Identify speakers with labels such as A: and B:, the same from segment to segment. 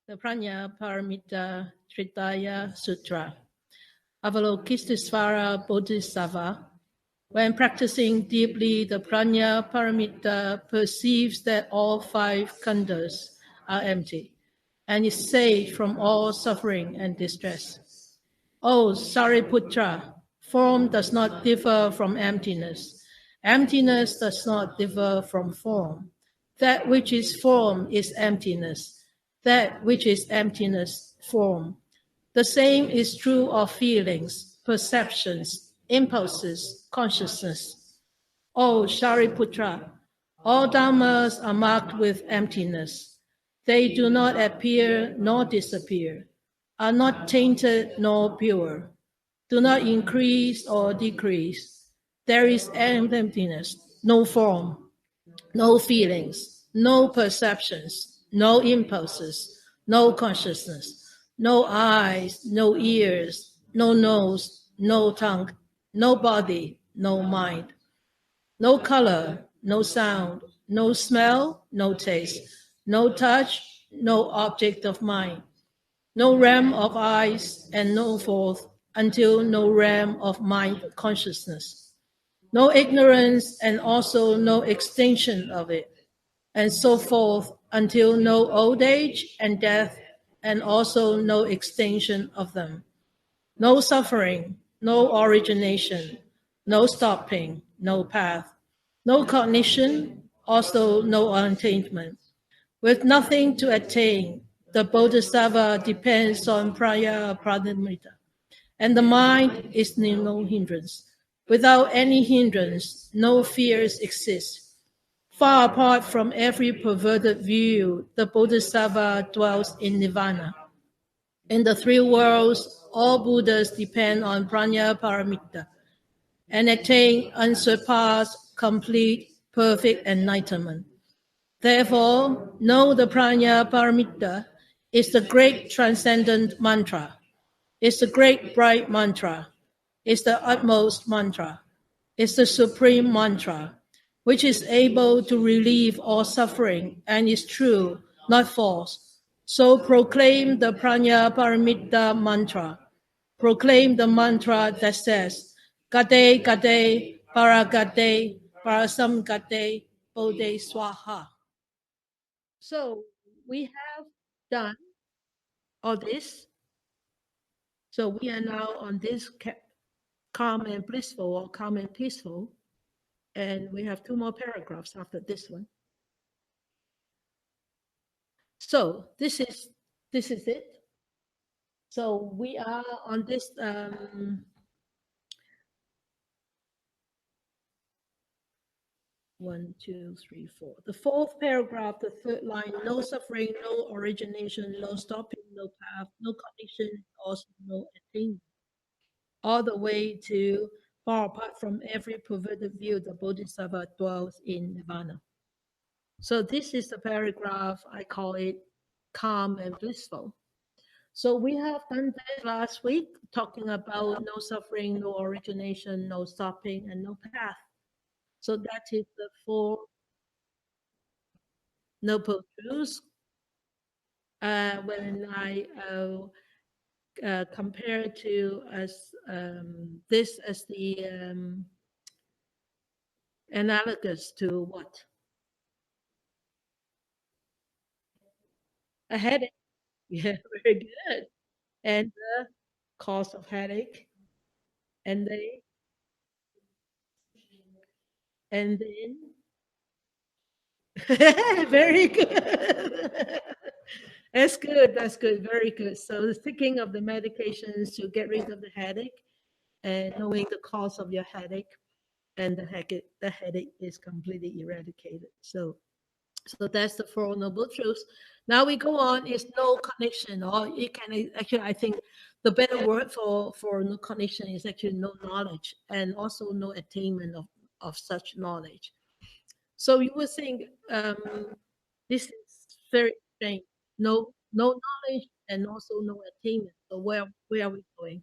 A: the Prajnaparamita Tritaya Sutra. Avalokitesvara Bodhisattva, when practicing deeply the Prajnaparamita, perceives that all five khandhas are empty and is saved from all suffering and distress. O Sariputra, form does not differ from emptiness. Emptiness does not differ from form. That which is form is emptiness. That which is emptiness, form. The same is true of feelings, perceptions, impulses, consciousness. O Shariputra, all dharmas are marked with emptiness. They do not appear nor disappear, are not tainted nor pure, do not increase or decrease. There is emptiness, no form, no feelings, no perceptions, no impulses, no consciousness, no eyes, no ears, no nose, no tongue, no body, no mind, no color, no sound, no smell, no taste, no touch, no object of mind, no realm of eyes, and no forth until no realm of mind consciousness, no ignorance and also no extinction of it, and so forth until no old age and death and also no extinction of them, no suffering, no origination, no stopping, no path, no cognition, also no attainment. With nothing to attain, the Bodhisattva depends on Prajnaparamita, and the mind is no hindrance. Without any hindrance, no fears exist. Far apart from every perverted view, the Bodhisattva dwells in nirvana. In the three worlds, all Buddhas depend on Prajnaparamita and attain unsurpassed, complete, perfect enlightenment. Therefore, know the Prajnaparamita is the great transcendent mantra, is the great bright mantra, is the utmost mantra, is the supreme mantra, which is able to relieve all suffering and is true, not false. So proclaim the Prajnaparamita mantra. Proclaim the mantra that says, Gade Gade Paragade Parasam Gade Bodhe Swaha. So we have done all this. So we are now on this calm and blissful or calm and peaceful. And we have two more paragraphs after this one. So this is it. So we are on this 1, 2, 3, 4. The fourth paragraph, the third line, no suffering, no origination, no stopping, no path, no condition, also no attainment. All the way to far apart from every perverted view, the Bodhisattva dwells in nirvana. So this is the paragraph, I call it calm and blissful. So we have done that last week, talking about no suffering, no origination, no stopping, and no path. So that is the four noble truths. When I compare to this as the analogous to what? A headache. Yeah, very good. And the cause of headache. And then very good. That's good. That's good. Very good. So thinking of the medications to get rid of the headache and knowing the cause of your headache, and the headache is completely eradicated. So that's the Four Noble Truths. Now we go on is no connection, or it can actually, I think the better word for no connection is actually no knowledge, and also no attainment of such knowledge. So you would think this is very strange. No knowledge and also no attainment. So where are we going?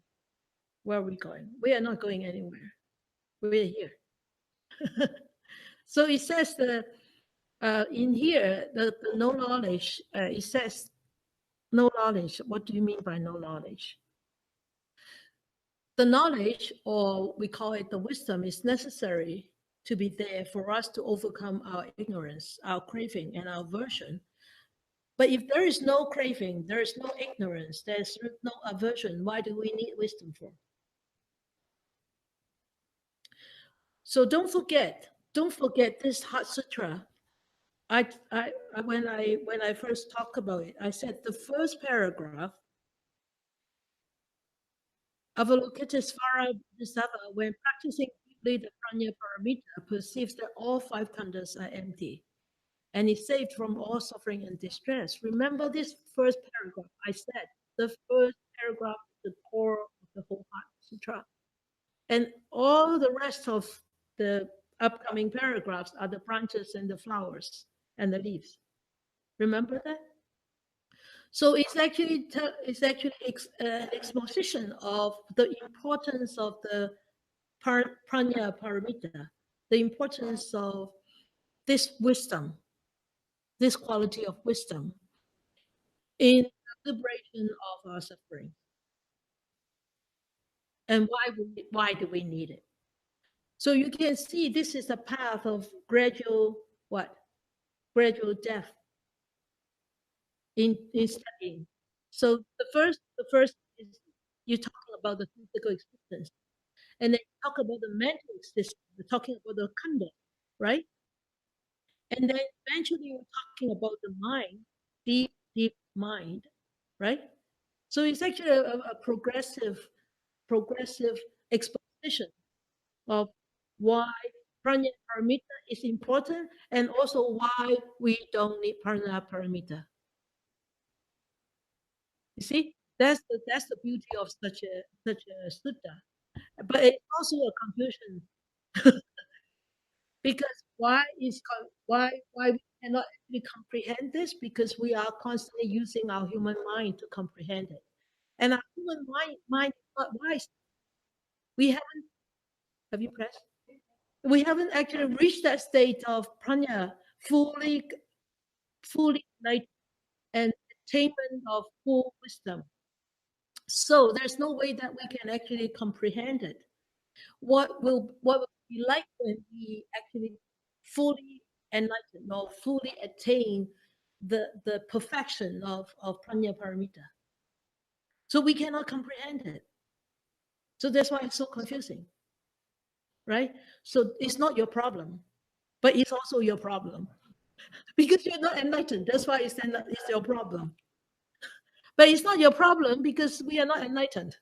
A: Where are we going? We are not going anywhere. We're here. So it says that in here, the no knowledge, it says No knowledge. What do you mean by no knowledge? The knowledge, or we call it the wisdom, is necessary to be there for us to overcome our ignorance, our craving, and our aversion. But if there is no craving, there is no ignorance, there's no aversion, why do we need wisdom for? So don't forget this Heart Sutra. When I first talked about it, I said the first paragraph, Avalokitesvara Bodhisattva, when practicing deeply the Prajnaparamita, perceives that all five khandhas are empty and is saved from all suffering and distress. Remember this first paragraph. I said the first paragraph is the core of the whole Heart Sutra. And all the rest of the upcoming paragraphs are the branches and the flowers and the leaves. Remember that? So it's actually an exposition of the importance of the Prajnaparamita, the importance of this wisdom, this quality of wisdom in the liberation of our suffering. And why do we need it? So you can see this is a path of gradual what? Gradual death in studying. So the first is you're talking about the physical existence, and then you talk about the mental existence. You're talking about the khandha, right? And then eventually you're talking about the mind, deep mind, right? So it's actually a progressive exposition of why Prajnaparamita is important and also why we don't need Prajnaparamita. You see, that's the beauty of such a sutta. But it's also a confusion because why we cannot actually comprehend this, because we are constantly using our human mind to comprehend it, and our human mind is not wise. We haven't have you pressed? We haven't actually reached that state of prajna, fully enlightened and attainment of full wisdom. So there's no way that we can actually comprehend it. What will be like when we actually fully enlighten or fully attain the perfection of Prajnaparamita? So we cannot comprehend it. So that's why it's so confusing, right? So it's not your problem, but it's also your problem because you're not enlightened. That's why it's your problem. But it's not your problem because we are not enlightened.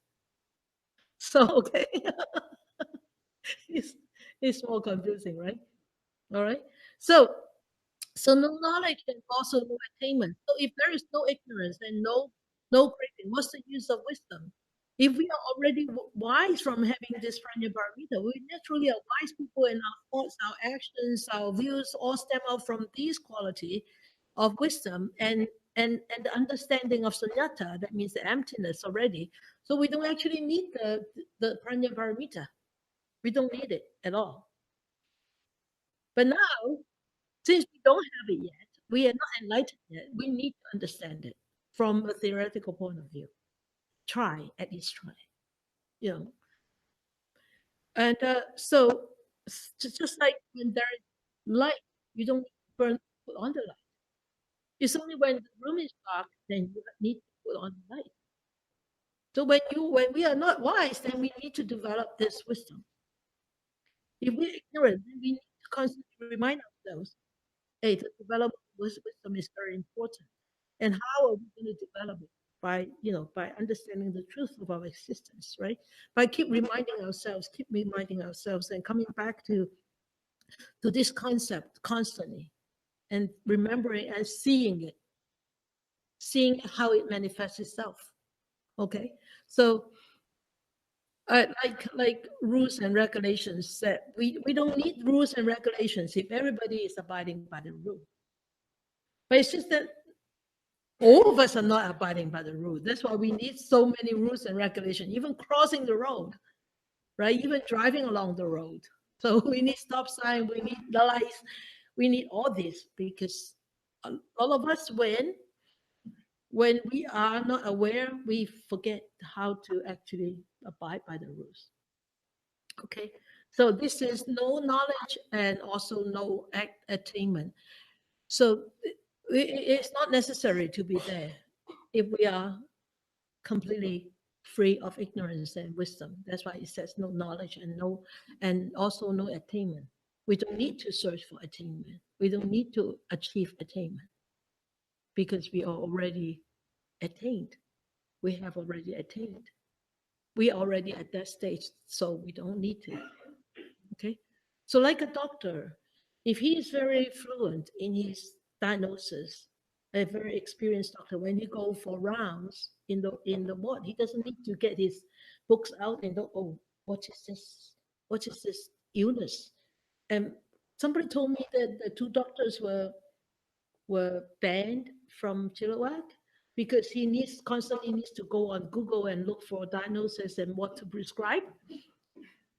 A: So okay, it's it's more confusing, right? All right. So no knowledge and also no attainment. So if there is no ignorance and no craving, what's the use of wisdom? If we are already wise from having this Prajnaparamita, we naturally are wise people, and our thoughts, our actions, our views all stem out from these quality of wisdom and the understanding of sunyata. That means the emptiness already. So we don't actually need the Prajnaparamita. We don't need it at all. But now, since we don't have it yet, we are not enlightened yet, we need to understand it from a theoretical point of view. Try, at least try. You know. And so just like when there is light, you don't put on the light. It's only when the room is dark, then you need to put on the light. So when we are not wise, then we need to develop this wisdom. If we're ignorant, then we need to constantly remind ourselves, hey, the development of wisdom is very important. And how are we going to develop it? By understanding the truth of our existence, right? By keep reminding ourselves, and coming back to this concept constantly, and remembering and seeing how it manifests itself. Okay, so like rules and regulations said, we don't need rules and regulations if everybody is abiding by the rule. But it's just that all of us are not abiding by the rule. That's why we need so many rules and regulations, even crossing the road, right? Even driving along the road. So we need stop sign, we need the lights, we need all this because all of us, when when we are not aware, we forget how to actually abide by the rules. Okay, so this is no knowledge and also no attainment. So it's not necessary to be there if we are completely free of ignorance and wisdom. That's why it says no knowledge and no, and also no attainment. We don't need to search for attainment. We don't need to achieve attainment because we are already attained. We have already attained. We are already at that stage, so we don't need to. Okay, so like a doctor, if he is very fluent in his diagnosis, a very experienced doctor, when he go for rounds in the ward, he doesn't need to get his books out and go, oh, what is this? What is this illness? And somebody told me that the two doctors were banned from Chilliwack because he needs constantly needs to go on Google and look for diagnosis and what to prescribe.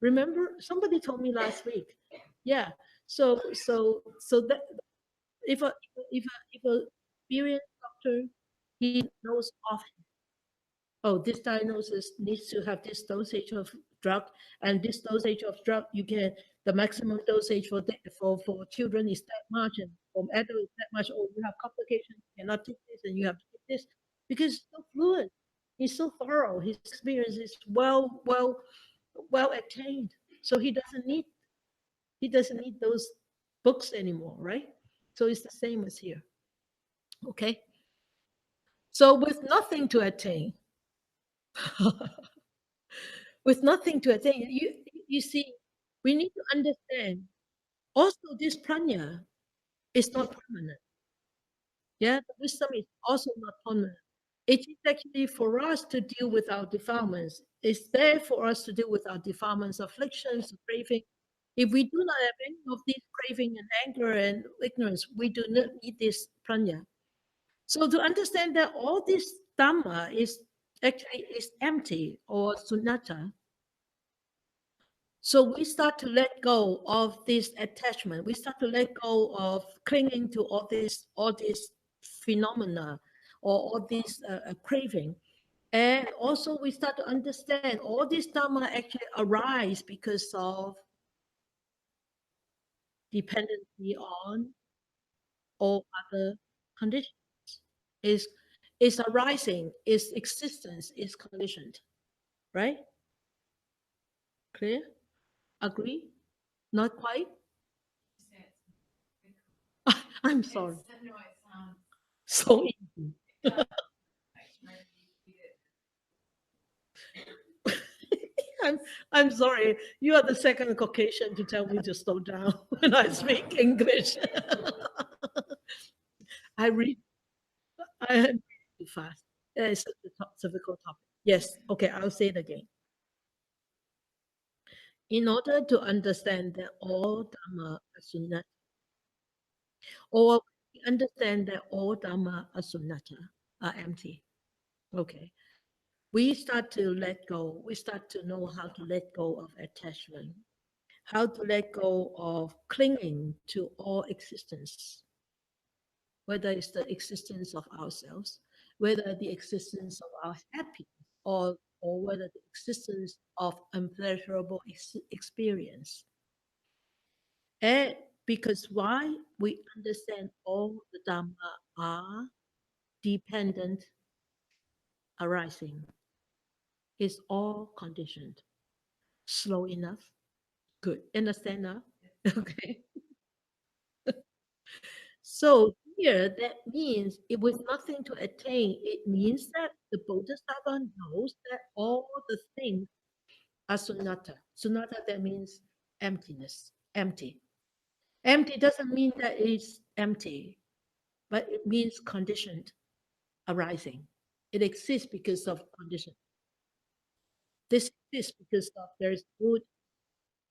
A: Remember, somebody told me last week. Yeah. So that if a experienced doctor, he knows of, oh, this diagnosis needs to have this dosage of drug, and this dosage of drug, you can, the maximum dosage for children is that much, and for adults that much. Oh, you have complications, you cannot take this, and you have to take this, because he's so fluent, he's so thorough, his experience is well attained, so he doesn't need those books anymore, right? So it's the same as here. Okay. So with nothing to attain, with nothing to attain, you see, we need to understand. Also, this prajna is not permanent. Yeah, the wisdom is also not permanent. It is actually for us to deal with our defilements. It's there for us to deal with our defilements, afflictions, craving. If we do not have any of these craving and anger and ignorance, we do not need this prajna. So to understand that all this dharma is actually is empty or sunnata, so we start to let go of this attachment. We start to let go of clinging to all these phenomena or all this craving. And also we start to understand all this dharma actually arise because of dependency on all other conditions. Is arising, its existence is conditioned, right? Clear? Agree? Not quite? I'm sorry. So easy. I'm sorry. You are the second Caucasian to tell me to slow down when I speak English. I read too fast. It's such a difficult topic. Yes. Okay, I'll say it again. In order to understand that all Dhamma are sunnata, or understand that all Dhamma are sunnata, are empty. Okay. We start to let go. We start to know how to let go of attachment, how to let go of clinging to all existence, whether it's the existence of ourselves, whether the existence of our happiness, or whether the existence of unpleasurable experience. And because why? We understand all the Dhamma are dependent arising. It's all conditioned. Slow enough? Good. Understand now? Okay. So here, that means it with nothing to attain, it means that the Bodhisattva knows that all the things are sunnata. Sunnata, that means emptiness, empty. Empty doesn't mean that it's empty, but it means conditioned arising. It exists because of condition. This exists because of there's food,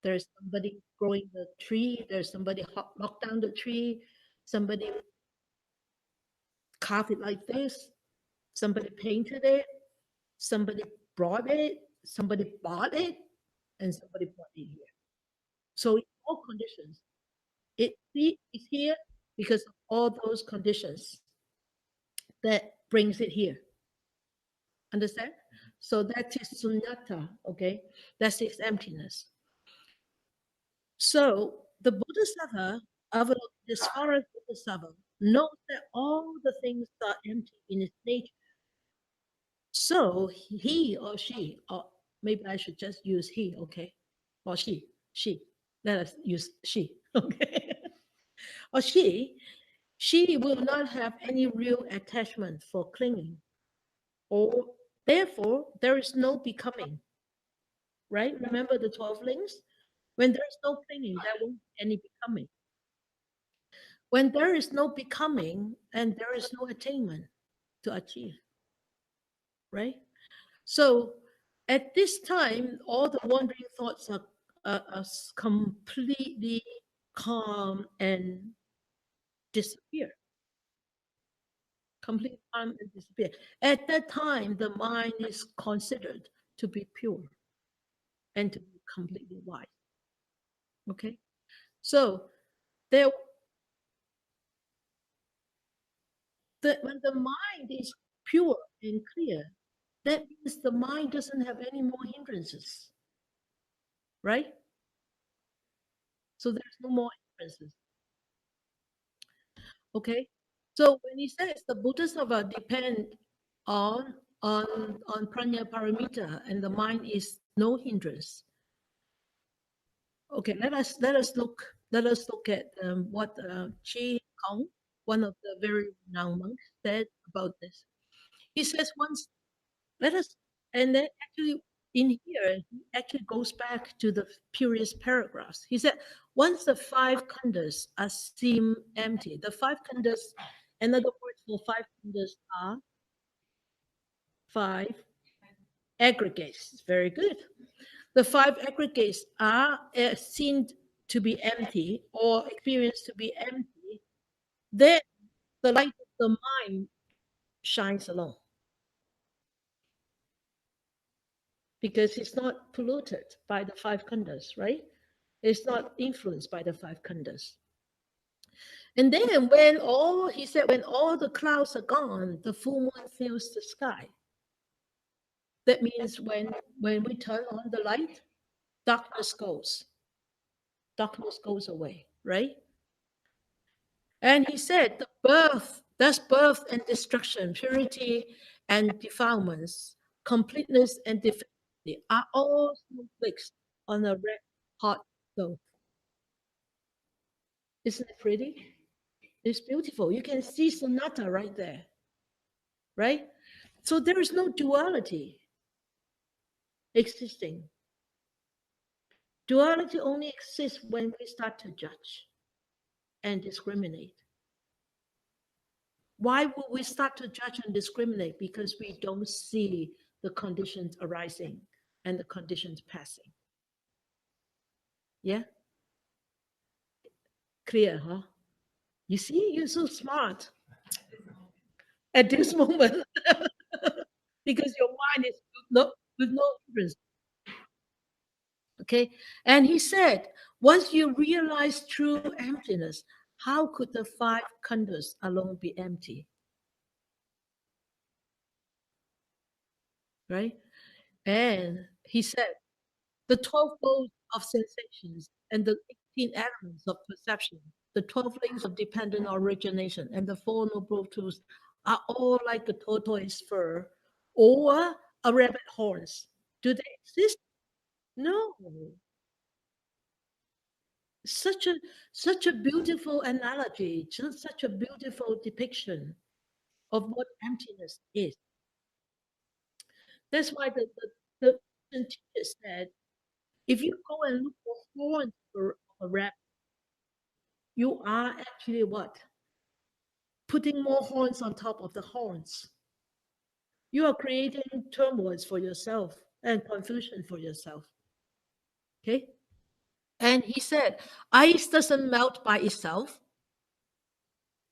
A: there's somebody growing the tree, there's somebody knocked down the tree, somebody carved it like this, somebody painted it, somebody brought it, somebody bought it, and somebody brought it here. So in all conditions, it's here because of all those conditions that brings it here. Understand? So that is sunyata, okay? That's its emptiness. So the Bodhisattva, as far as Bodhisattva, knows that all the things are empty in its nature. So he or she, or maybe I should just use he, okay? Or she. Let us use she, okay? Or she will not have any real attachment for clinging. Or therefore, there is no becoming. Right? Remember the 12 links? When there is no clinging, there won't be any becoming. When there is no becoming, and there is no attainment to achieve. Right? So at this time, all the wandering thoughts are completely calm and disappear. Complete calm and disappear. At that time, the mind is considered to be pure and to be completely wise. Okay? So there, when the mind is pure and clear, that means the mind doesn't have any more hindrances. Right? So there's no more hindrances. Okay? So when he says the Bodhisattva depend on Prajnaparamita and the mind is no hindrance. Okay, let us look at what Chi Kong, one of the very renowned monks, said about this. He says once, let us, and then actually in here he actually goes back to the previous paragraphs. He said once the 5 khandhas are seem empty, the 5 khandhas, another word for 5 khandhas are 5 aggregates. Very good. The 5 aggregates are seen to be empty or experienced to be empty, then the light of the mind shines alone. Because it's not polluted by the 5 khandhas, right? It's not influenced by the 5 khandhas. And then when all the clouds are gone, the full moon fills the sky. That means when we turn on the light, darkness goes away, right? And he said, birth and destruction, purity and defilements, completeness and defectivity are all snowflakes on a red hot stove. Isn't it pretty? It's beautiful. You can see sonata right there, right? So there is no duality existing. Duality only exists when we start to judge and discriminate. Why would we start to judge and discriminate? Because we don't see the conditions arising and the conditions passing. Yeah? Clear, huh? You see, you're so smart at this moment because your mind is with no hindrance. Okay? And he said, once you realize true emptiness, how could the 5 khandhas alone be empty? Right? And he said, the 12 modes of sensations and the 18 elements of perception, the 12 links of dependent origination, and the 4 noble truths are all like a tortoise fur or a rabbit horns. Do they exist? No. Such a beautiful analogy, such a beautiful depiction of what emptiness is. That's why the teacher said, if you go and look for horns of a rabbit, you are actually what? Putting more horns on top of the horns. You are creating turmoil for yourself and confusion for yourself. Okay? And he said, ice doesn't melt by itself.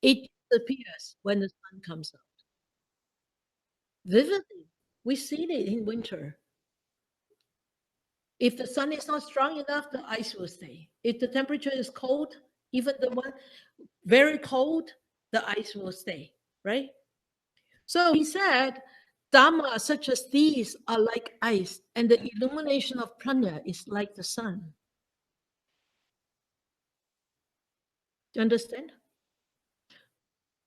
A: It disappears when the sun comes out. Vividly, we see it in winter. If the sun is not strong enough, the ice will stay. If the temperature is cold, even the one very cold, the ice will stay, right? So he said, Dharma such as these are like ice, and the illumination of prajna is like the sun. Do you understand?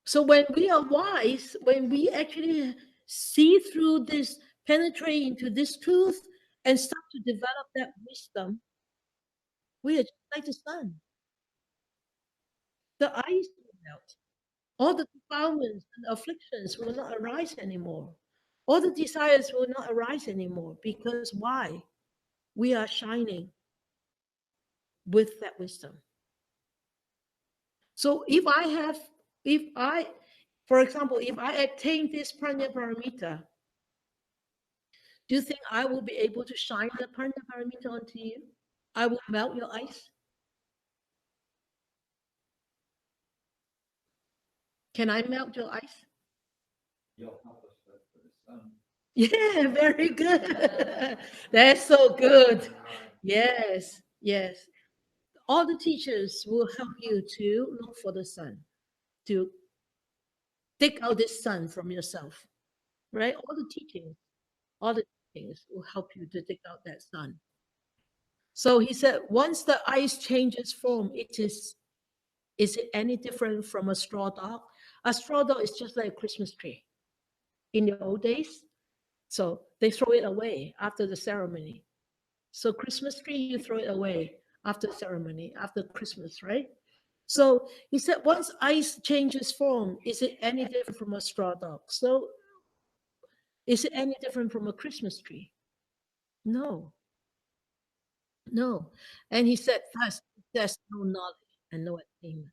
A: So when we are wise, when we actually see through this, penetrate into this truth, and start to develop that wisdom, we are just like the sun. The ice will melt. All the defilements and afflictions will not arise anymore. All the desires will not arise anymore. Because why? We are shining with that wisdom. So for example, if I attain this Prajnaparamita, do you think I will be able to shine the Prajnaparamita onto you? I will melt your ice. Can I melt your ice?
B: You'll help us with the sun.
A: Yeah, very good. That's so good. Yes, yes. All the teachers will help you to look for the sun, to dig out this sun from yourself, right? All the teachings will help you to dig out that sun. So he said, once the ice changes form, is it any different from a straw dog? A straw dog is just like a Christmas tree. In the old days, so they throw it away after the ceremony. So Christmas tree, you throw it away after ceremony, after Christmas, right? So he said, once ice changes form, is it any different from a straw dog? So is it any different from a Christmas tree? No, no. And he said, thus, there's no knowledge and no attainment.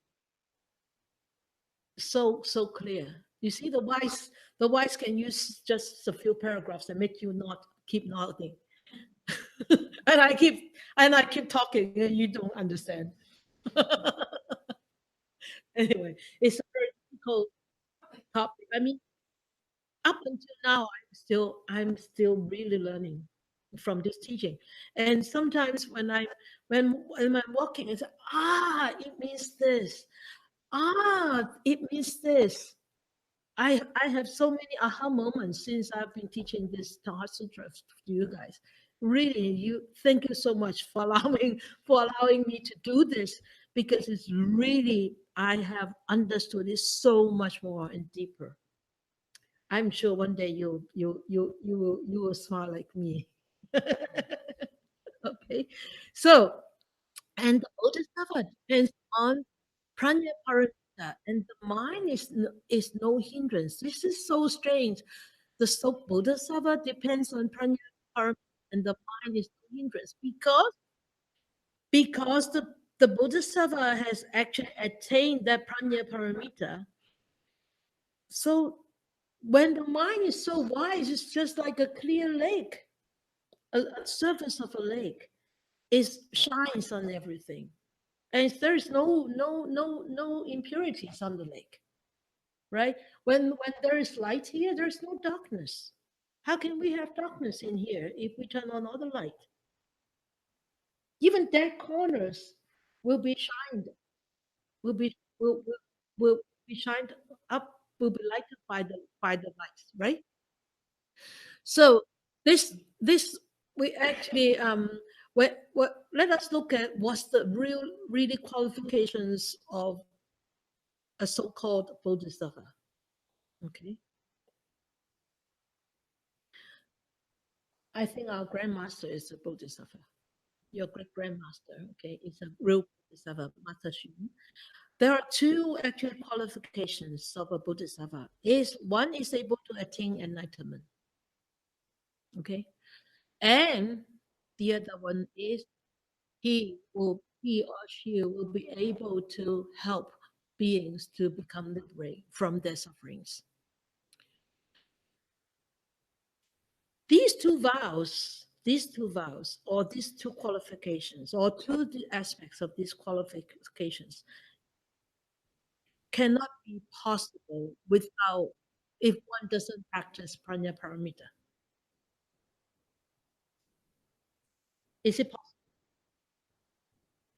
A: So clear. You see, the wise can use just a few paragraphs and make you not keep nodding. and I keep talking and you don't understand. Anyway, it's a very difficult topic. I mean, up until now, I'm still really learning from this teaching. And sometimes when I'm walking, it's it means this. It means this. I have so many aha moments since I've been teaching this Heart Sutra to you guys. Really, you thank you so much for allowing me to do this, because it's really I have understood it so much more and deeper. I'm sure one day you will smile like me. Okay, so and the Bodhisattva depends on Prajnaparamita, and the mind is no hindrance. This is so strange. The so Bodhisattva depends on Prajnaparamita, and the mind is no hindrance because the Bodhisattva has actually attained that Prajnaparamita. So when the mind is so wise, it's just like a clear lake, a surface of a lake. It shines on everything, and there is no impurities on the lake, right? When there is light here, there's no darkness. How can we have darkness in here if we turn on all the light? Even dark corners will be shined, will be shined up, will be lighted by the lights, right? So this we actually what let us look at what's the really qualifications of a so-called bodhisattva. Okay, I think our grandmaster is a bodhisattva. Your great grandmaster, okay, is a real bodhisattva, Master Xuanxang. There are two actual qualifications of a bodhisattva. Is one is able to attain enlightenment, okay, and the other one is he or she will be able to help beings to become liberated from their sufferings. These two vows, or these two qualifications, or two aspects of these qualifications cannot be possible without if one doesn't practice Prajnaparamita. Is it possible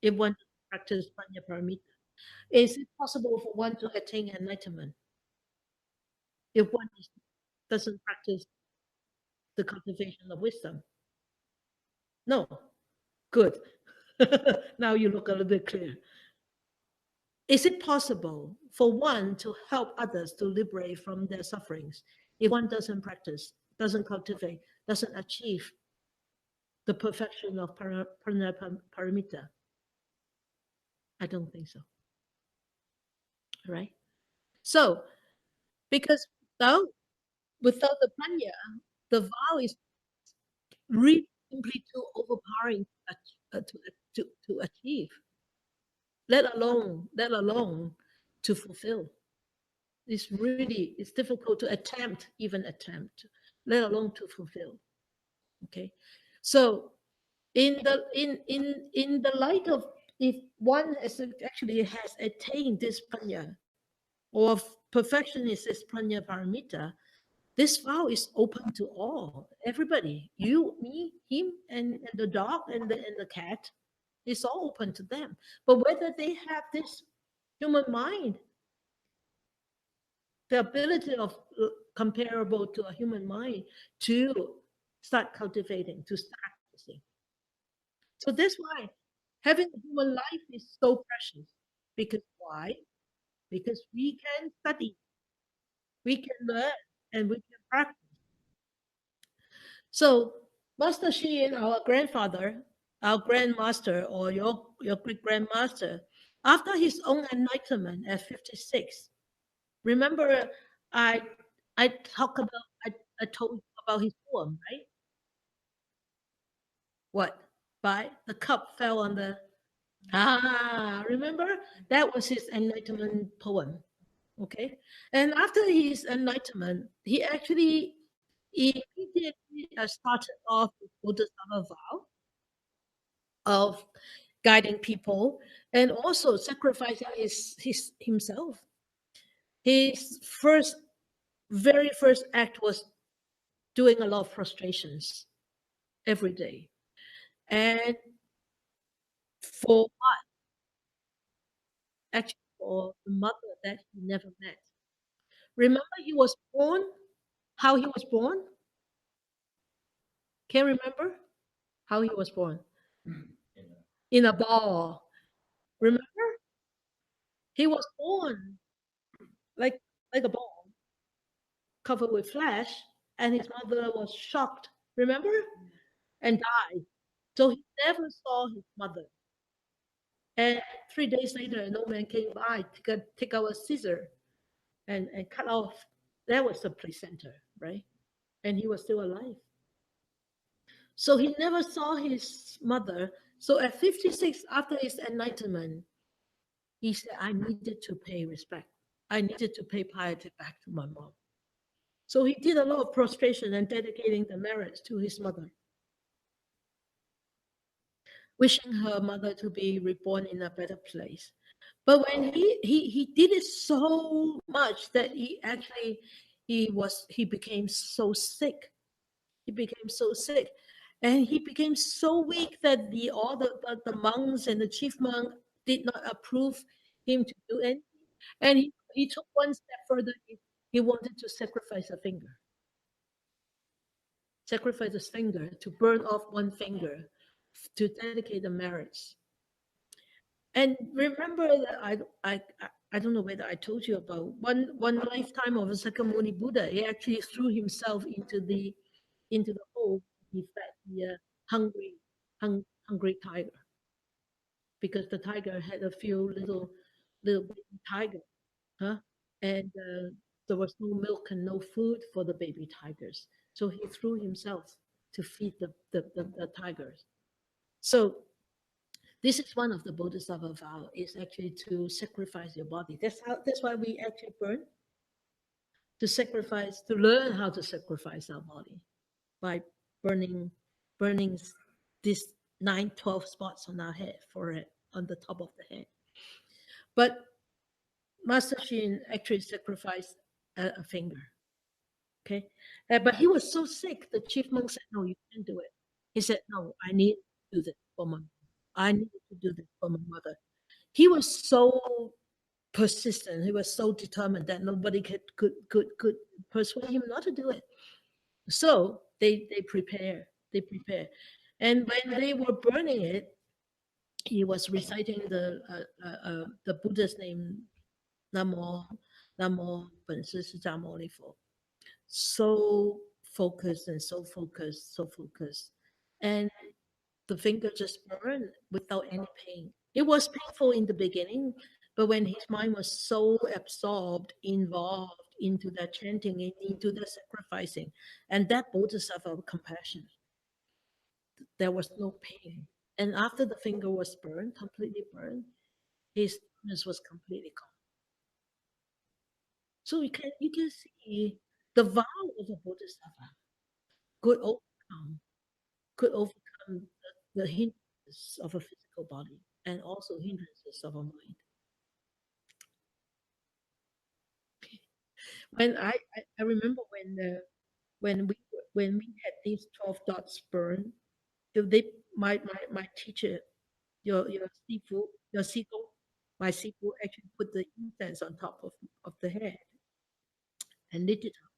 A: if one doesn't practice Prajnaparamita? Is it possible for one to attain enlightenment? if one doesn't practice the cultivation of wisdom? No. Good. Now you look a little bit clear. Is it possible for one to help others to liberate from their sufferings if one doesn't practice, doesn't cultivate, doesn't achieve the perfection of Prajnaparamita? I don't think so. All right. So, because without the pranya, the vow is really simply too overpowering to achieve, let alone to fulfill. It's difficult to even attempt, let alone to fulfill. Okay, so in the light of, if one actually has attained this pranya, or perfection is this pranya paramita, this vow is open to all, everybody, you, me, him, and the dog, and the cat. It's all open to them. But whether they have this human mind, the ability of comparable to a human mind to start cultivating, to start practicing. So that's why having a human life is so precious. Because why? Because we can study, we can learn, and we can practice. So Master Xi Yin, our grandfather, our grandmaster, or your great grandmaster, after his own enlightenment at 56, remember I I talk about I told you about his poem, right? What? By the cup fell on the remember? That was his enlightenment poem. Okay. And after his enlightenment, he actually immediately started off with Bodhisattva vow of guiding people and also sacrificing himself. His very first act was doing a lot of prostrations every day. And for actually for the mother that he never met. Remember he was born, how he was born? Can you remember how he was born? In a ball. Remember? He was born like a ball, covered with flesh, and his mother was shocked, remember? And died. So he never saw his mother. And 3 days later, an old man came by, take out a scissor and cut off. That was the placenta, right? And he was still alive. So he never saw his mother. So at 56, after his enlightenment, he said, I needed to pay respect. I needed to pay piety back to my mom. So he did a lot of prostration and dedicating the merits to his mother, wishing her mother to be reborn in a better place. But when he did it so much that he became so sick. He became so sick. And he became so weak that all the monks and the chief monk did not approve him to do anything. And he took one step further. He wanted to sacrifice a finger. Sacrifice his finger, to burn off one finger, to dedicate the merits. And remember that I don't know whether I told you about one lifetime of a Sakyamuni Buddha. He actually threw himself into the hole. He fed the hungry tiger, because the tiger had a few little baby tiger, huh? And there was no milk and no food for the baby tigers, so he threw himself to feed the tigers. So this is one of the Bodhisattva vow, is actually to sacrifice your body. That's why we actually burn, to sacrifice, to learn how to sacrifice our body by burning these 12 spots on our head, forehead, on the top of the head. But Master Xin actually sacrificed a finger. Okay, but he was so sick. The chief monk said, "No, you can't do it." He said, "No, I need to do this for my. I need to do this for my mother." He was so persistent. He was so determined that nobody could persuade him not to do it. So they prepare, and when they were burning it, he was reciting the Buddha's name, Namo Namo本师释迦牟尼佛. So focused and so focused, so focused, and the finger just burned without any pain. It was painful in the beginning, but when his mind was so absorbed, involved into that chanting, into the sacrificing, and that bodhisattva of compassion, there was no pain. And after the finger was burned, completely burned, his illness was completely gone. So you can see the vow of a bodhisattva could overcome the hindrances of a physical body and also hindrances of a mind. When I remember when we had these 12 dots burned, they my teacher, your sifu, your sifu, my sifu actually put the incense on top of the head and lit it up,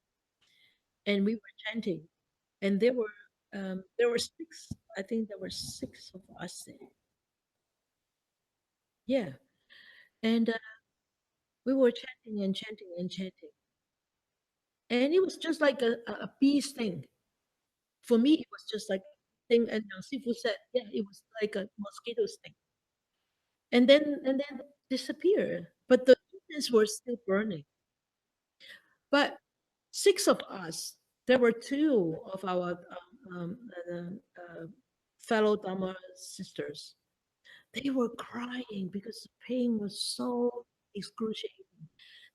A: and we were chanting, and there were six. I think there were six of us there. Yeah, and we were chanting and chanting and chanting, and it was just like a peace thing. For me, it was just like a thing, and Sifu said, yeah, it was like a mosquito sting, and then disappeared. But the incense were still burning. But six of us, there were two of our fellow Dharma sisters. They were crying because the pain was so excruciating.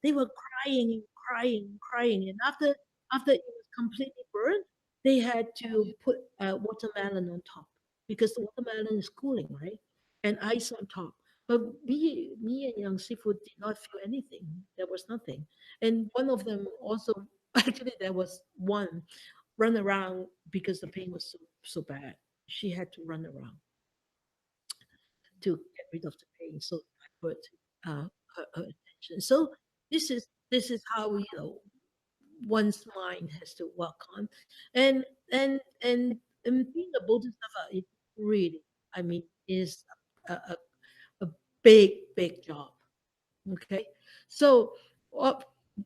A: They were crying and crying and crying. And after it was completely burned, they had to put watermelon on top because the watermelon is cooling, right? And ice on top. But me and Young Sifu did not feel anything. There was nothing. And one of them also, actually, there was one run around because the pain was so bad. She had to run around to get rid of the pain. So I put her attention. So this is how one's mind has to work on, and and being a bodhisattva, it really, I mean, is a, a big job. Okay, so uh,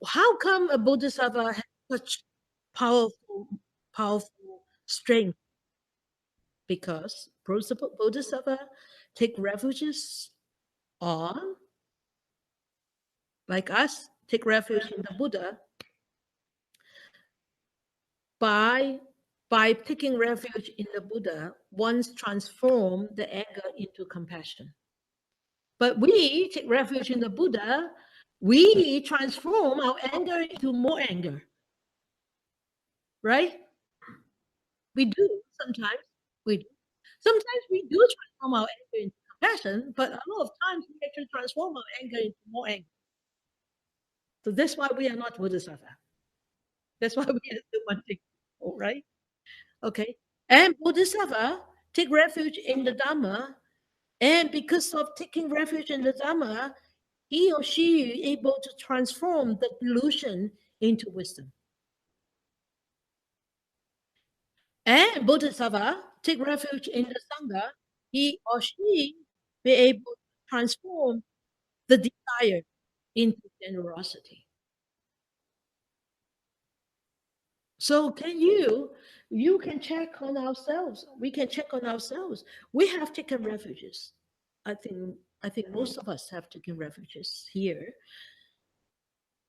A: how come a bodhisattva has such powerful strength? Because bodhisattva take refuges on, like us, take refuge in the Buddha by taking refuge in the Buddha, one's transform the anger into compassion. But we take refuge in the Buddha, we transform our anger into more anger. Right? We do sometimes. We do. Sometimes we do transform our anger into compassion, but a lot of times we actually transform our anger into more anger. So that's why we are not Bodhisattva. That's why we are still wanting, right? Okay. And Bodhisattva take refuge in the Dharma, and because of taking refuge in the Dharma, he or she is able to transform the delusion into wisdom. And Bodhisattva take refuge in the Sangha, he or she be able to transform the desire into generosity. So can you can check on ourselves. We can check on ourselves. We have taken refuges. I think most of us have taken refuges here.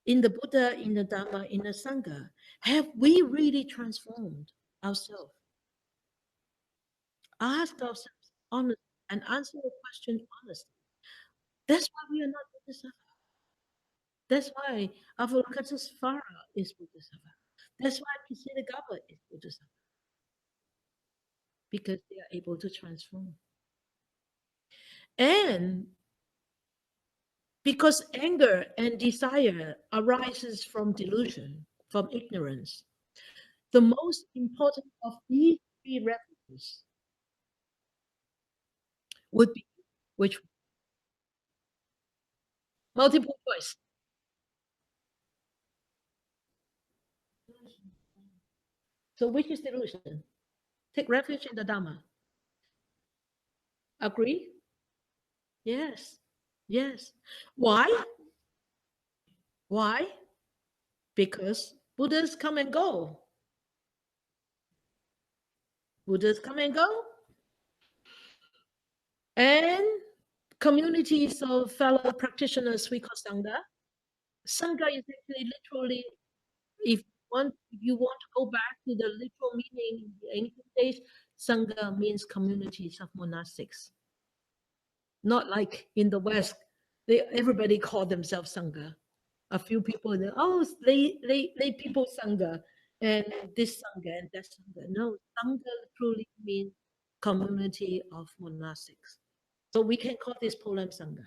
A: In the Buddha, in the Dharma, in the Sangha. Have we really transformed ourselves? Ask ourselves honestly and answer the question honestly. That's why we are not Bodhisattva. That's why Avalokitesvara is Bodhisattva. That's why Ksitigarbha is Bodhisattva. Because they are able to transform. And because anger and desire arises from delusion, from ignorance, the most important of these three refuges would be which multiple choice. So which is delusion? Take refuge in the Dharma. Agree? Yes. Yes. Why? Why? Because Buddhas come and go. Buddhas come and go. And communities of fellow practitioners we call Sangha. Sangha is actually literally, if you want to go back to the literal meaning in the ancient days, Sangha means communities of monastics. Not like in the West, everybody call themselves Sangha. A few people, lay people Sangha, and this Sangha and that Sangha. No, Sangha truly means community of monastics. So we can call this Po Lam Sangha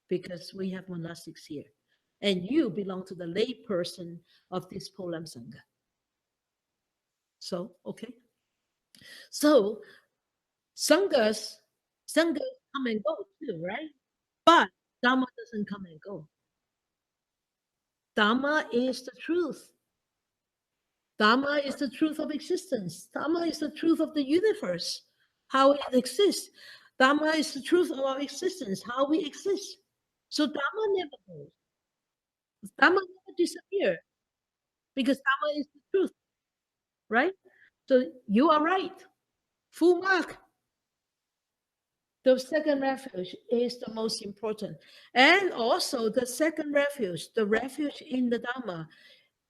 A: because we have monastics here. And you belong to the lay person of this Po Lam Sangha. So, okay. So, Sanghas come and go too, right? But Dharma doesn't come and go. Dharma is the truth. Dharma is the truth of existence. Dharma is the truth of the universe, how it exists. Dharma is the truth of our existence, how we exist. So Dharma never goes. Dharma never disappears because Dharma is the truth, right? So you are right. Full mark. The second refuge is the most important. And also the second refuge, the refuge in the Dharma,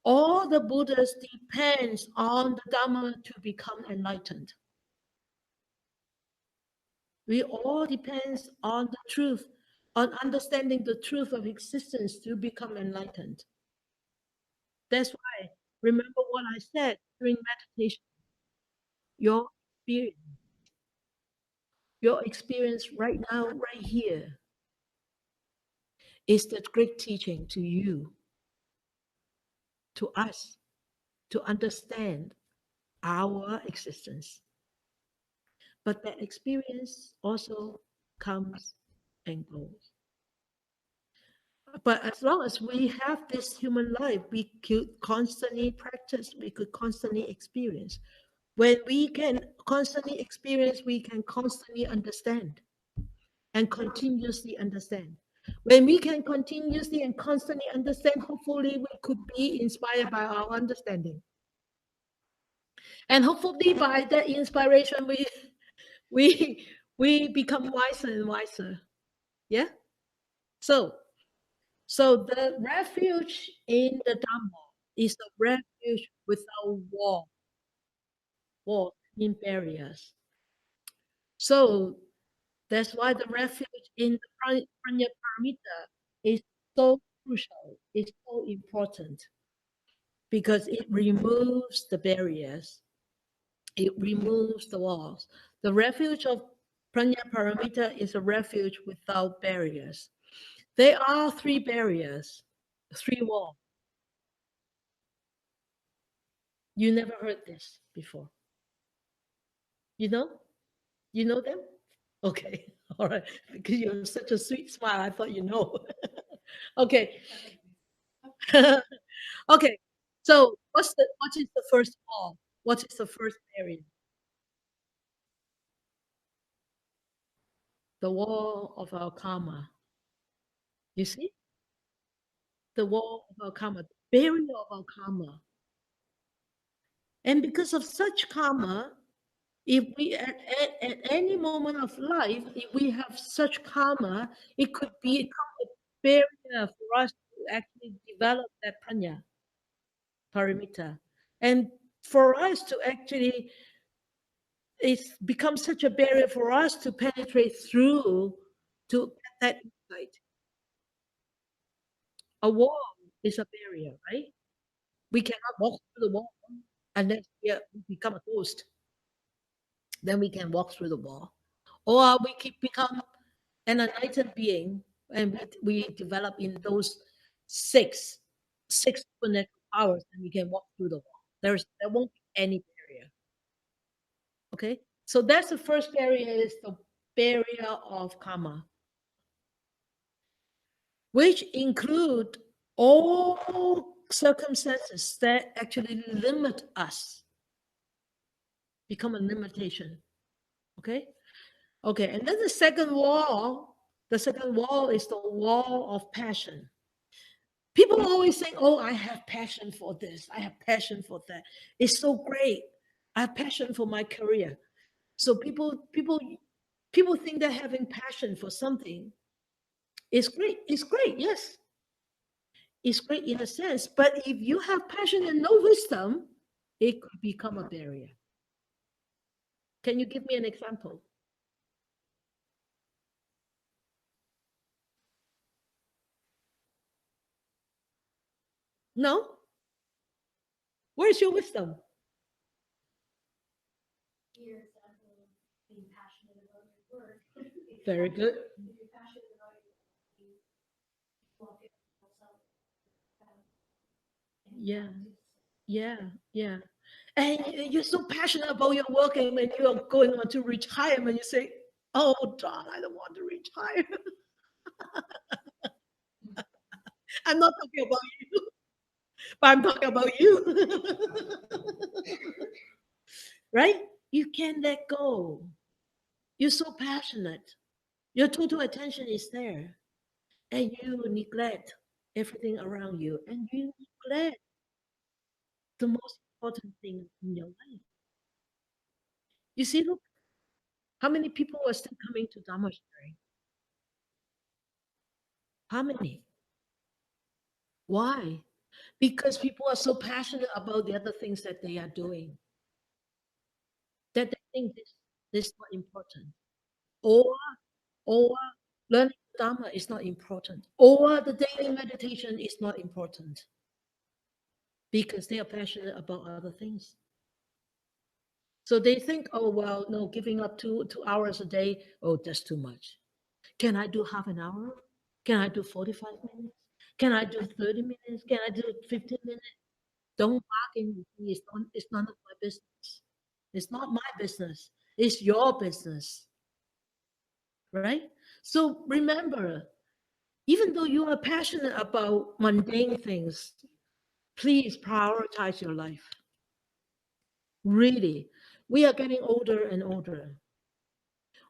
A: all the Buddhas depends on the Dharma to become enlightened. We all depends on the truth, on understanding the truth of existence to become enlightened. That's why, remember what I said during meditation, your experience right now, right here, is the great teaching to you, to us, to understand our existence. But that experience also comes and goes. But as long as we have this human life, we could constantly practice, we could constantly experience. When we can constantly experience, we can constantly understand and continuously understand. When we can continuously and constantly understand, hopefully we could be inspired by our understanding. And hopefully by that inspiration, we become wiser and wiser. Yeah. So the refuge in the Dhamma is a refuge without wall in barriers. So that's why the refuge in the Prajnaparamita is so crucial, it's so important, because it removes the barriers, it removes the walls. The refuge of Prajnaparamita is a refuge without barriers. There are 3 barriers, 3 walls. You never heard this before. You know? You know them? Okay. All right. Because you have such a sweet smile, I thought you know. Okay. Okay. So what is the first wall? What is the first barrier? The wall of our karma. You see? The wall of our karma, the barrier of our karma. And because of such karma, if we at any moment of life, if we have such karma, it could become a barrier for us to actually develop that prajna paramita. And for us to actually, it's become such a barrier for us to penetrate through to get that insight. A wall is a barrier, right? We cannot walk through the wall unless we become a ghost. Then we can walk through the wall. Or we can become an enlightened being, and we develop in those six supernatural powers, and we can walk through the wall. There won't be any barrier. Okay, so that's the first barrier, is the barrier of karma, which include all circumstances that actually limit us become a limitation. Okay? Okay, and then the second wall is the wall of passion. People always say, oh, I have passion for this, I have passion for that. It's so great. I have passion for my career. So people think that having passion for something is great. It's great, yes. It's great in a sense. But if you have passion and no wisdom, it could become a barrier. Can you give me an example? No? Where's your wisdom? Very good. Yeah, yeah, yeah. And you're so passionate about your work, and when you're going on to retirement, you say, oh, Don, I don't want to retire. I'm not talking about you, but I'm talking about you. Right? You can't let go. You're so passionate. Your total attention is there, and you neglect everything around you, and you neglect the most important thing in your life. You see, look, how many people are still coming to Dharma sharing? How many? Why? Because people are so passionate about the other things that they are doing that they think this is not important. Or, or learning Dharma is not important. Or the daily meditation is not important because they are passionate about other things. So they think, oh, well, no, giving up two hours a day, oh, that's too much. Can I do half an hour? Can I do 45 minutes? Can I do 30 minutes? Can I do 15 minutes? Don't bargain with me. It's none of my business. It's not my business. It's your business, right? So remember, even though you are passionate about mundane things, please prioritize your life. Really, we are getting older and older.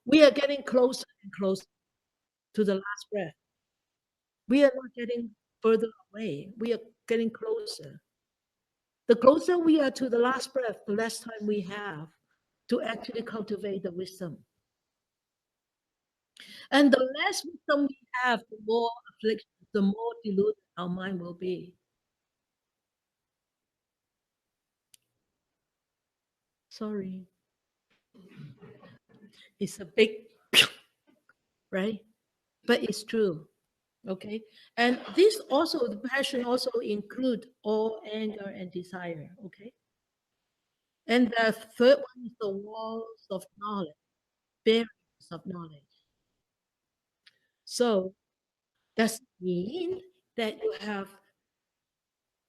A: We are getting closer and closer to the last breath. We are not getting further away. We are getting closer. The closer we are to the last breath, the less time we have to actually cultivate the wisdom. And the less wisdom we have, the more affliction, the more deluded our mind will be. Sorry. It's a big, right? But it's true. Okay. And this also, the passion also include all anger and desire. Okay. And the third one is the walls of knowledge, barriers of knowledge. So does it mean that you have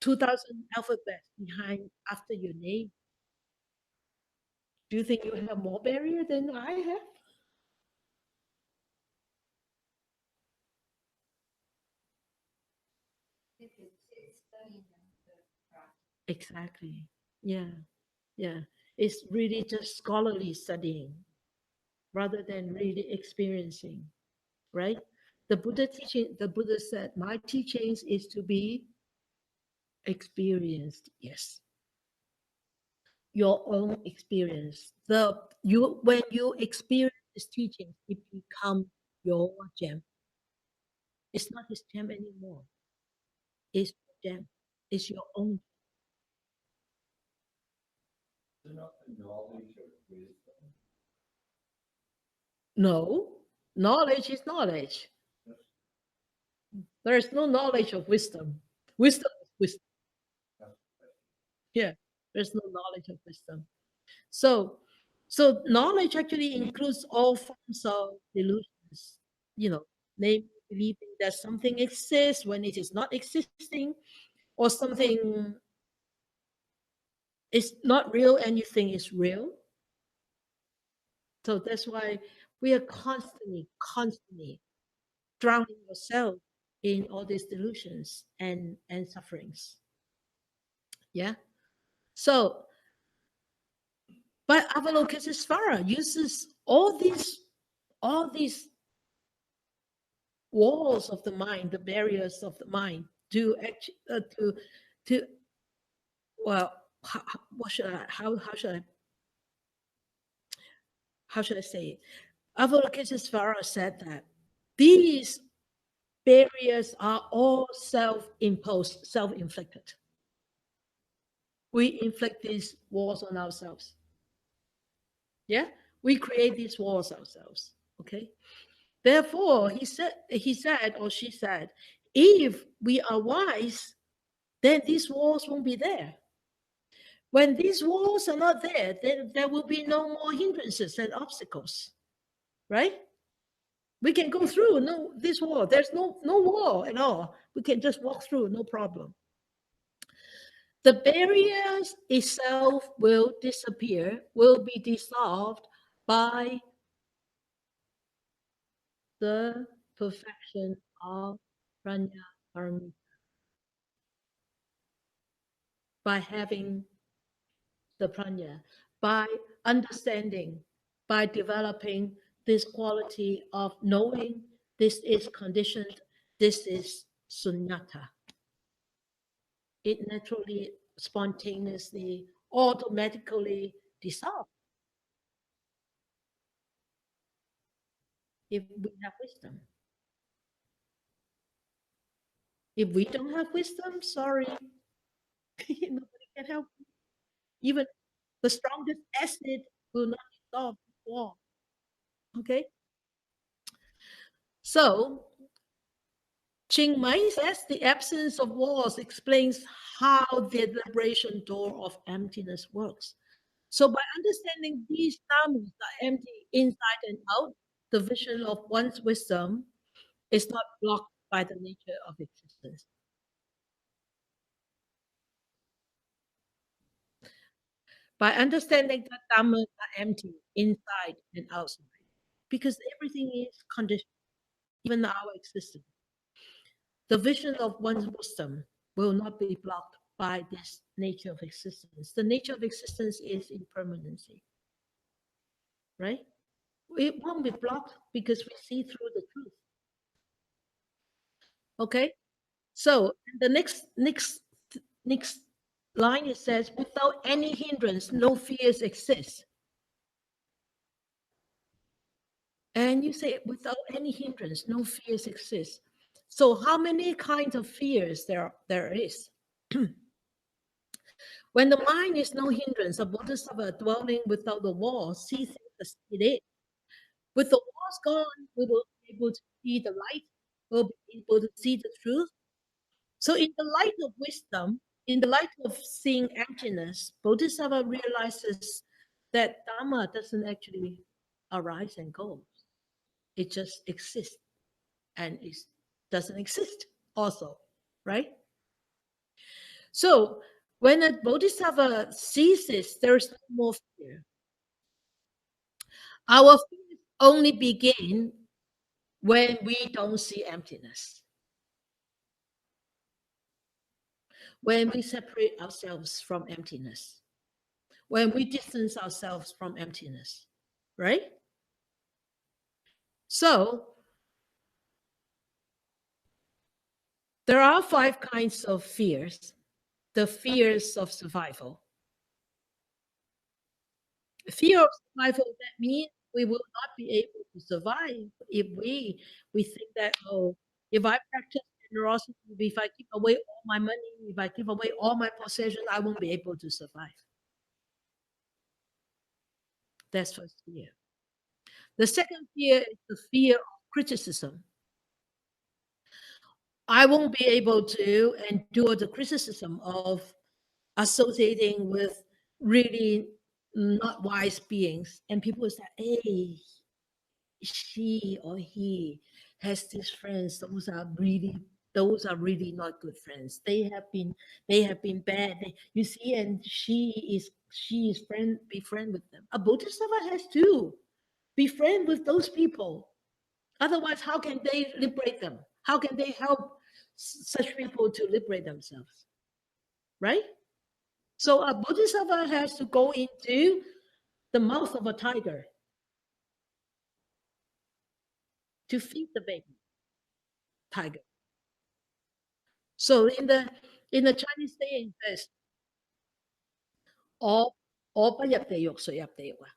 A: 2,000 alphabets behind after your name? Do you think you have more barrier than I have? Exactly. Yeah. Yeah. It's really just scholarly studying rather than really experiencing, right? The Buddha said, my teachings is to be experienced. Yes. Your own experience. When you experience this teaching, it becomes your gem. It's not his gem anymore. It's your gem. It's your own.
B: Is not the knowledge of wisdom.
A: No, knowledge is knowledge. There is no knowledge of wisdom. Wisdom is wisdom. Yeah, there's no knowledge of wisdom. So, so knowledge actually includes all forms of delusions. You know, namely believing that something exists when it is not existing, or something is not real and you think it's real. So that's why we are constantly drowning yourself in all these delusions and sufferings. Yeah. So But Avalokitesvara uses all these walls of the mind, the barriers of the mind, to actually to well, what should I how should I say it? Avalokitesvara said that these barriers are all self-imposed, self-inflicted. We inflict these walls on ourselves. Yeah, we create these walls ourselves. Okay. Therefore, he said, or she said, if we are wise, then these walls won't be there. When these walls are not there, then there will be no more hindrances and obstacles, right? We can go through this wall. There's no wall at all. We can just walk through, no problem. The barriers itself will disappear, will be dissolved by the perfection of Prajnaparamita, by having the prajna, by understanding, by developing this quality of knowing this is conditioned, this is sunyata. It naturally, spontaneously, automatically dissolves if we have wisdom. If we don't have wisdom, sorry, nobody can help. Even the strongest acid will not dissolve the wall. Okay? So, Ching Mai says the absence of walls explains how the liberation door of emptiness works. So, by understanding these dhammas are empty inside and out, the vision of one's wisdom is not blocked by the nature of existence. By understanding that dhammas are empty inside and outside, because everything is conditioned, even our existence. The vision of one's wisdom will not be blocked by this nature of existence. The nature of existence is impermanency, right? It won't be blocked because we see through the truth. Okay, so the next line, it says, without any hindrance, no fears exist. And you say, without any hindrance, no fears exist. So how many kinds of fears there is? When the mind is no hindrance, a bodhisattva dwelling without the wall sees it as it is. With the walls gone, we will be able to see the light, we'll be able to see the truth. So in the light of wisdom, in the light of seeing emptiness, bodhisattva realizes that Dharma doesn't actually arise and go. It just exists, and it doesn't exist also, right? So when a bodhisattva sees this, there's no more fear. Our fears only begin when we don't see emptiness. When we separate ourselves from emptiness. When we distance ourselves from emptiness, right? So there are 5 kinds of fears. The fears of survival. Fear of survival, that means we will not be able to survive if we think that, oh, if I practice generosity, if I give away all my money, if I give away all my possessions, I won't be able to survive. That's first fear. The second fear is the fear of criticism. I won't be able to endure the criticism of associating with really not wise beings. And people say, hey, she or he has these friends. Those are really not good friends. They have been bad. You see, and she is befriend with them. A bodhisattva has to befriend with those people. Otherwise, how can they liberate them? How can they help such people to liberate themselves? Right? So a bodhisattva has to go into the mouth of a tiger to feed the baby tiger. So in the Chinese saying, there's all ba yap de yok, so yap de yok.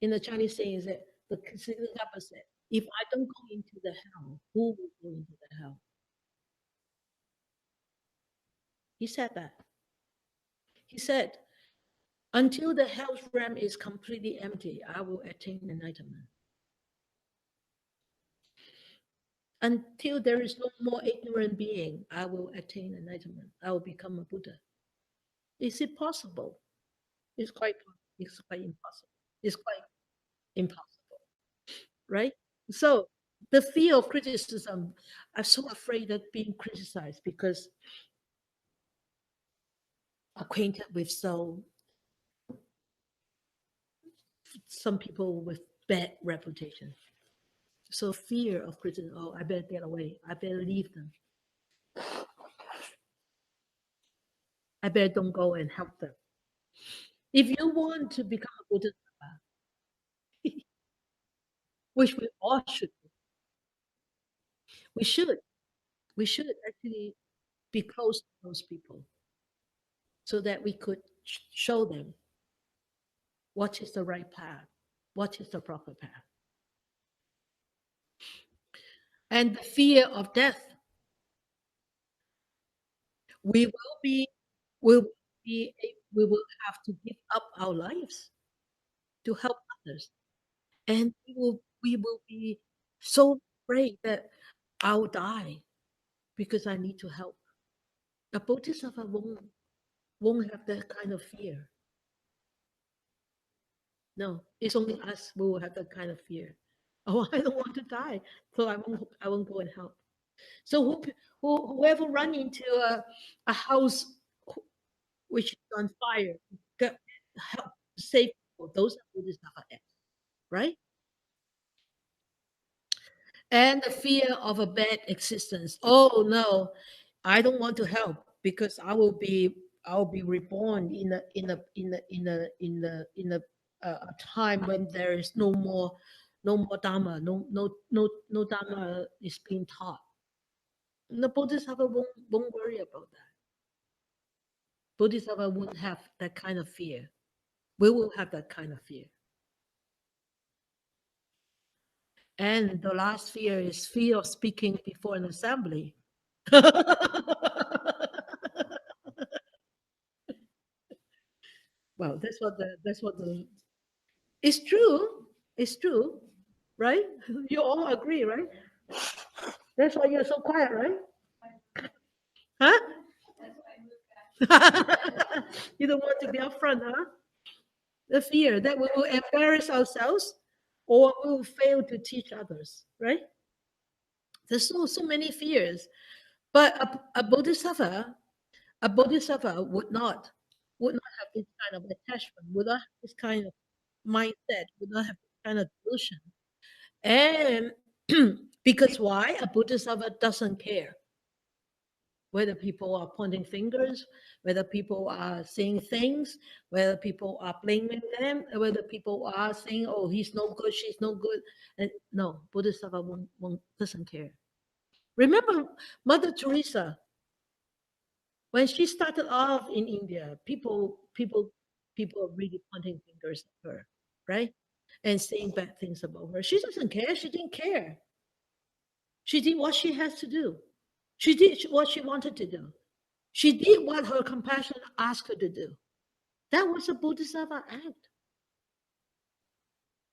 A: In the Chinese saying, that the Kappa said, if I don't go into the hell, who will go into the hell? He said that. He said, until the hell's realm is completely empty, I will attain enlightenment. Until there is no more ignorant being, I will attain enlightenment. I will become a Buddha. Is it possible? It's quite impossible. It's quite impossible, right? So the fear of criticism, I'm so afraid of being criticized because acquainted with some people with bad reputation. So fear of criticism, oh, I better get away. I better leave them. I better don't go and help them. If you want to become a Buddhist, which we all should, we should, we should actually be close to those people so that we could show them what is the right path, what is the proper path. And the fear of death, we will have to give up our lives to help others. And we will be so afraid that I'll die because I need to help. A bodhisattva won't have that kind of fear. No, it's only us who will have that kind of fear. Oh, I don't want to die, so I won't go and help. So whoever run into a house which is on fire, help save people, those are bodhisattva acts, right? And the fear of a bad existence. Oh no, I don't want to help because I'll be reborn in a time when there is no more Dharma, no Dharma is being taught. The Bodhisattva won't worry about that. Bodhisattva won't have that kind of fear. We will have that kind of fear. And the last fear is fear of speaking before an assembly. Well, that's what the it's true. It's true, right? You all agree, right? That's why you're so quiet, right? Huh? You don't want to be upfront, huh? The fear that we will embarrass ourselves or we will fail to teach others, right? There's so many fears. But a bodhisattva would not have this kind of attachment, would not have this kind of mindset, would not have this kind of delusion. And because why? A bodhisattva doesn't care whether people are pointing fingers, whether people are saying things, whether people are blaming them, whether people are saying, oh, he's no good, she's no good. And no, bodhisattva doesn't care. Remember Mother Teresa, when she started off in India, people are really pointing fingers at her, right? And saying bad things about her. She doesn't care. She didn't care. She did what she has to do. She did what she wanted to do. She did what her compassion asked her to do. That was a Bodhisattva act,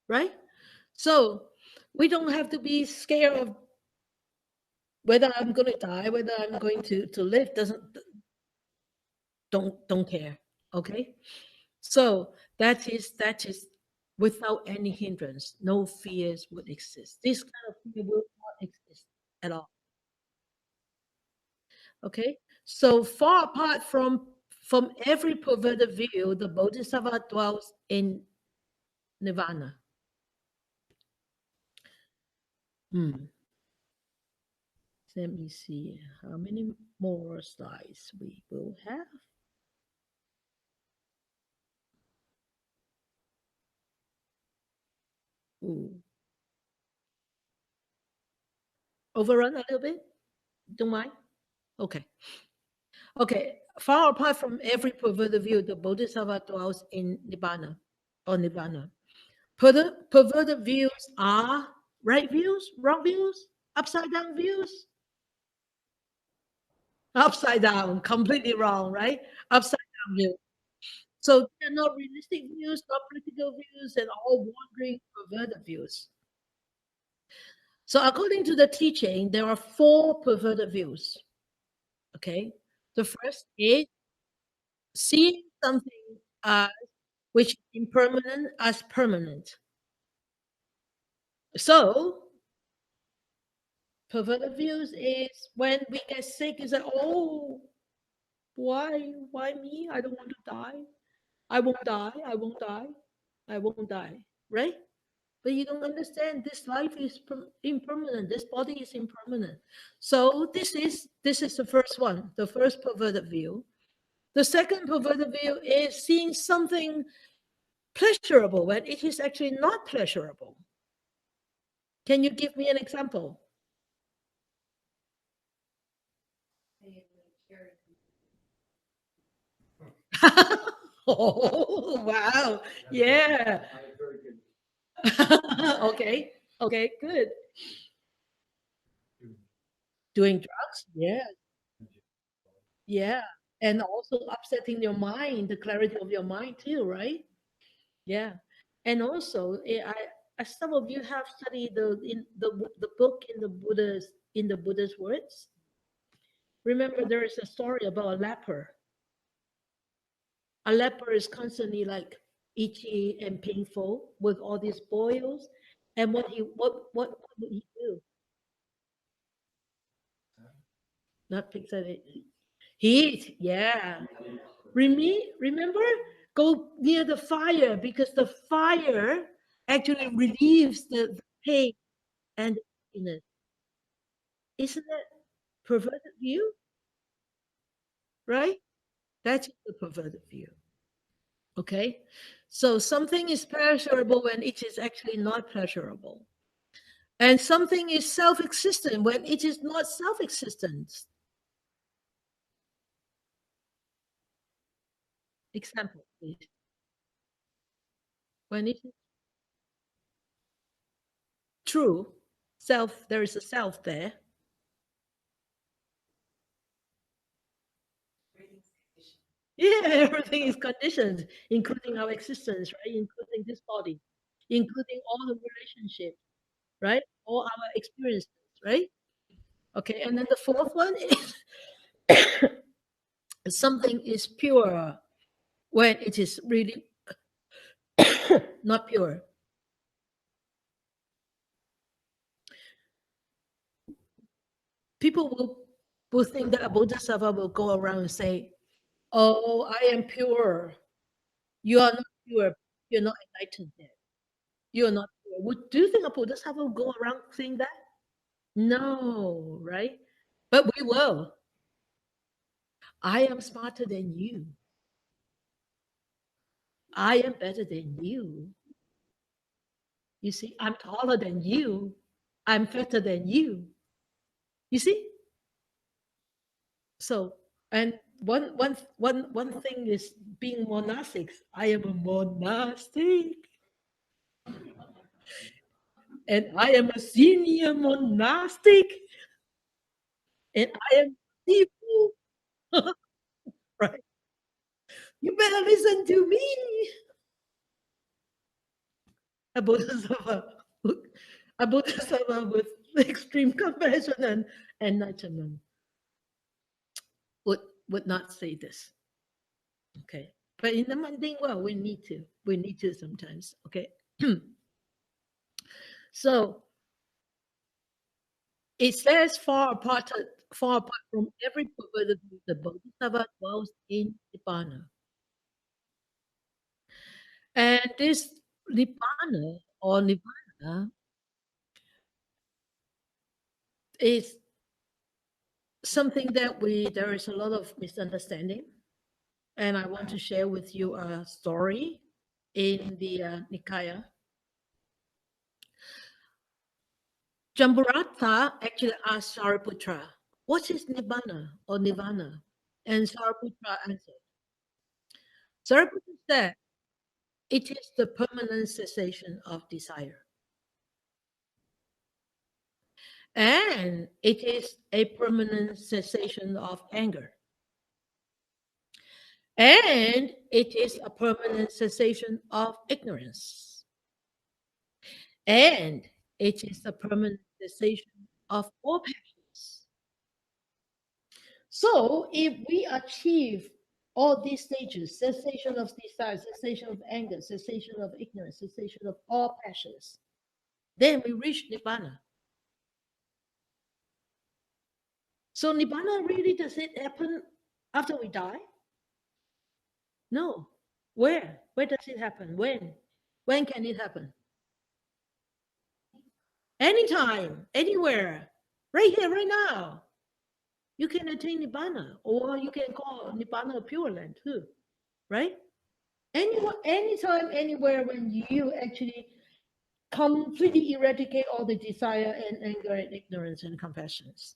A: right? So we don't have to be scared of whether I'm going to die, whether I'm going to live. Don't care. Okay. So that is without any hindrance, no fears would exist. This kind of fear will not exist at all. Okay, so far apart from every perverted view, the Bodhisattva dwells in nirvana. Let me see how many more slides we will have. Ooh. Overrun a little bit? Don't mind? Okay. Okay. Far apart from every perverted view, the Bodhisattva dwells in Nibbana or Nibbana. Perverted views are right views, wrong views, upside down views. Upside down, completely wrong, right? Upside down view. So they're not realistic views, not practical views, and all wandering perverted views. So according to the teaching, there are 4 perverted views. Okay. The first is seeing something which is impermanent as permanent. So perverted views is when we get sick, is that, oh, why me? I don't want to die. I won't die. I won't die. I won't die. Right? But you don't understand this life is impermanent. This body is impermanent. So this is the first one, the first perverted view. The second perverted view is seeing something pleasurable when it is actually not pleasurable. Can you give me an example? Oh, wow. Yeah. Okay. Okay, good. Doing drugs? Yeah. Yeah. And also upsetting your mind, the clarity of your mind too, right? Yeah. And also, as some of you have studied the book in the Buddha's words. Remember, there is a story about a leper. A leper is constantly like itchy and painful with all these boils. And what would he do? Not fixate. Heat, yeah. Remember? Go near the fire because the fire actually relieves the pain and the happiness. Isn't that perverted view? Right? That's the perverted view. Okay? So something is pleasurable when it is actually not pleasurable. And something is self-existent when it is not self-existent. Example, please. When it is true, self, there is a self there. Yeah, everything is conditioned, including our existence, right? Including this body, including all the relationships, right? All our experiences, right? Okay, and then the fourth one is something is pure when it is really not pure. People will think that a bodhisattva will go around and say, "Oh, I am pure. You are not pure. You're not enlightened yet. You are not pure." Do you think a bodhisattva will go around saying that? No, right? But we will. I am smarter than you. I am better than you. You see, I'm taller than you. I'm fatter than you. You see? So, and one thing is being monastics. I am a monastic, and I am a senior monastic, and I am people. Right? You better listen to me. A bodhisattva, a bodhisattva with extreme compassion and enlightenment would would not say this. Okay, but in the mundane world, we need to. We need to sometimes. Okay, so it says far apart from every perverted view, the bodhisattva dwells in nibbana, and this nibbana or nibbana is something that there is a lot of misunderstanding, and I want to share with you a story in the Nikaya. Jamburatha actually asked Sariputra, what is Nibbana or Nirvana? And Sariputra answered. Sariputra said, it is the permanent cessation of desire. And it is a permanent cessation of anger. And it is a permanent cessation of ignorance. And it is a permanent cessation of all passions. So if we achieve all these stages, cessation of desire, cessation of anger, cessation of ignorance, cessation of all passions, then we reach Nibbana. So Nibbana really, does it happen after we die? No. Where? Where does it happen? When? When can it happen? Anytime, anywhere, right here, right now. You can attain Nibbana, or you can call Nibbana a Pure Land too, right? Anywhere, anytime, anywhere, when you actually completely eradicate all the desire and anger and ignorance and compassions.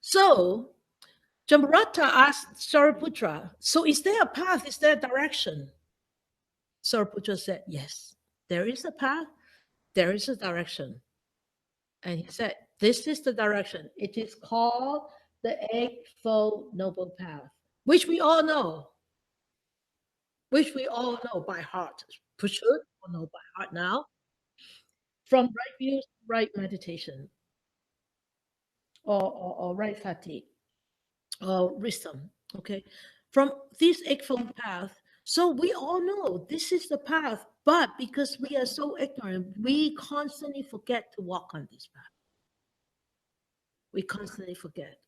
A: So Jambarata asked Sariputra, so is there a path? Is there a direction? Sariputra said, yes, there is a path, there is a direction. And he said, this is the direction. It is called the Eightfold Noble Path, which we all know. Which we all know by heart. For sure, we all know by heart now. From right views, right meditation, or right sati, or wisdom. Okay, from this eightfold path. So we all know this is the path, but because we are so ignorant, we constantly forget to walk on this path. We constantly forget.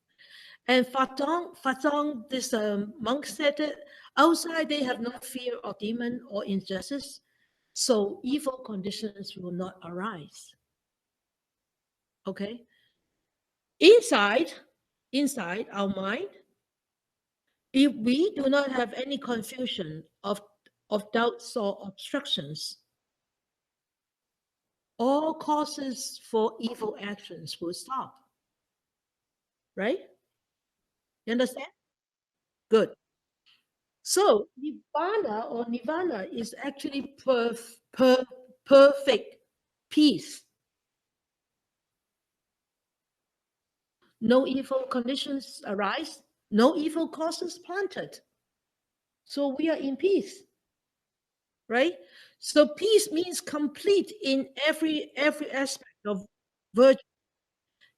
A: And Fatong, this monk said that outside they have no fear of demon or injustice, so evil conditions will not arise. Okay? Inside our mind, if we do not have any confusion of doubts or obstructions, all causes for evil actions will stop. Right? You understand? Good. So Nibbana or Nirvana is actually perfect peace. No evil conditions arise, no evil causes planted. So we are in peace, right? So peace means complete in every aspect of virtue.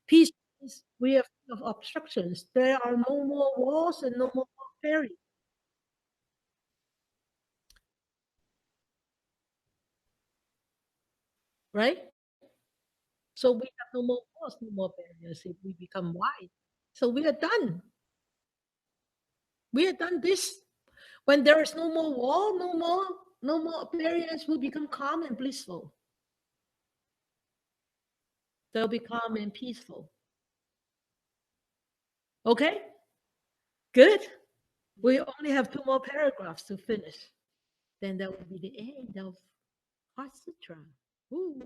A: Peace means we are free of obstructions. There are no more wars and no more barriers. Right? So we have no more wars, no more barriers if we become wise. So we are done. We have done this. When there is no more war, no more barriers, we become calm and blissful. They'll be calm and peaceful. Okay? Good. We only have 2 more paragraphs to finish. Then that will be the end of Heart Sutra. Ooh.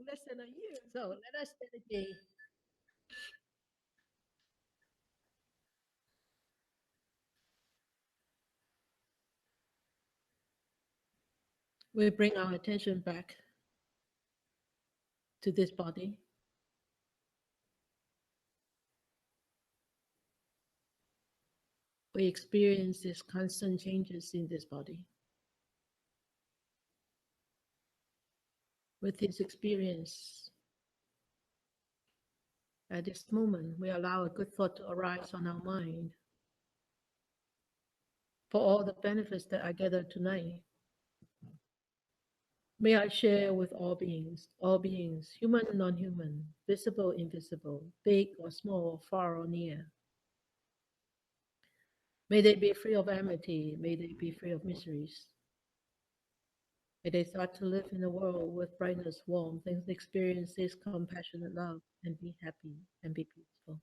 A: Less than a year. So let us dedicate. We bring our attention back to this body. We experience these constant changes in this body. With this experience, at this moment, we allow a good thought to arise on our mind for all the benefits that I gathered tonight. May I share with all beings, human and non-human, visible, invisible, big or small, far or near. May they be free of enmity, may they be free of miseries. May they start to live in a world with brightness, warmth, and experience this compassionate love and be happy and be peaceful.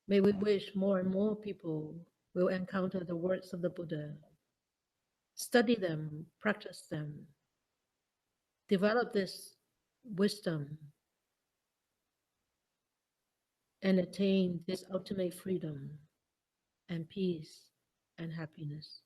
A: May we wish more and more people will encounter the words of the Buddha, study them, practice them, develop this wisdom and attain this ultimate freedom and peace and happiness.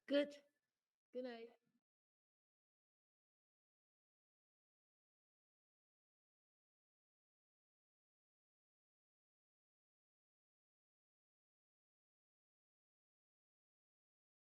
A: Good. Good night.